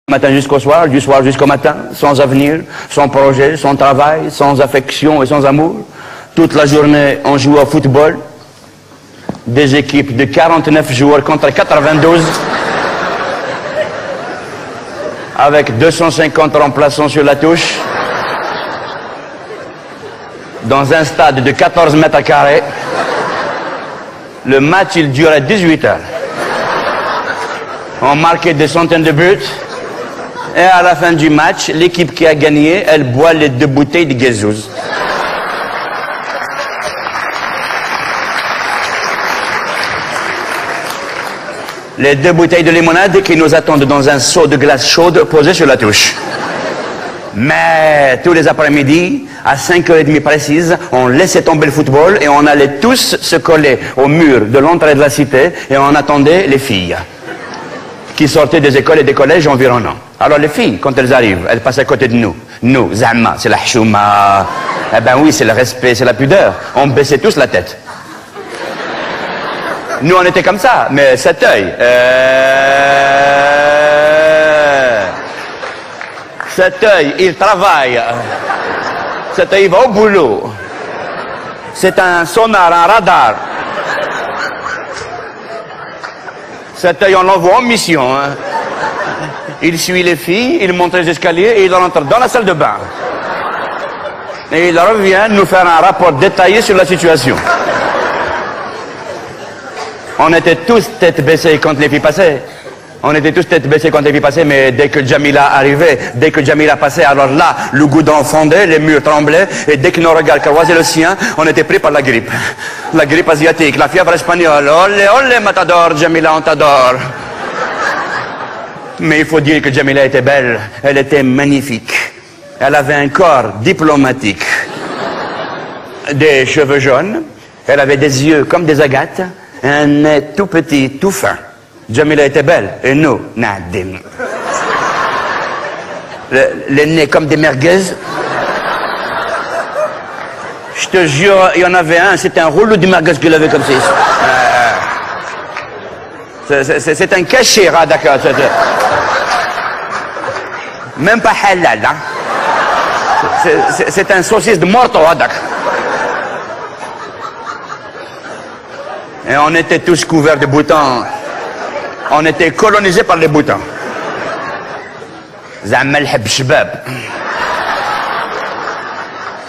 Matin jusqu'au soir, du soir jusqu'au matin, sans avenir, sans projet, sans travail, sans affection et sans amour. Toute la journée, on joue au football. Des équipes de 49 joueurs contre 92. Avec 250 remplaçants sur la touche. Dans un stade de 14 mètres carrés. Le match, il durait 18 heures. On marquait des centaines de buts. Et à la fin du match, l'équipe qui a gagné, elle boit les 2 bouteilles de gazouz. Les 2 bouteilles de limonade qui nous attendent dans un seau de glace chaude posé sur la touche. Mais tous les après-midi, à 5h30 précises, on laissait tomber le football et on allait tous se coller au mur de l'entrée de la cité et on attendait les filles qui sortaient des écoles et des collèges environnants. Alors les filles, quand elles arrivent, elles passent à côté de nous. Nous, Zama, c'est la chouma. Eh ben oui, c'est le respect, c'est la pudeur. On baissait tous la tête. Nous, on était comme ça, mais cet œil... Cet œil, il travaille. Cet œil, il va au boulot. C'est un sonar, un radar. Cet œil, on l'envoie en mission. Hein. Il suit les filles, il monte les escaliers et il rentre dans la salle de bain. Et il revient nous faire un rapport détaillé sur la situation. On était tous tête baissée quand les filles passaient. On était tous tête baissée quand les filles passaient, mais dès que Jamila arrivait, dès que Jamila passait, alors là, le goudron fondait, les murs tremblaient, et dès que nos regards croisaient le sien, on était pris par la grippe. La grippe asiatique, la fièvre espagnole. Olé, olé, matador, Jamila, on t'adore. Mais il faut dire que Jamila était belle, elle était magnifique. Elle avait un corps diplomatique. Des cheveux jaunes, elle avait des yeux comme des agates, un nez tout petit, tout fin. Jamila était belle, et nous, nadim. Le nez comme des merguez. Je te jure, il y en avait un, c'était un rouleau de merguez qu'il avait comme ça. C'est un cachet, hein, d'accord. Même pas halal, hein. C'est un saucisse de morto, hein, d'accord. Et on était tous couverts de boutons. On était colonisés par les boutons. زعما الحب شباب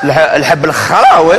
الحب الخراوي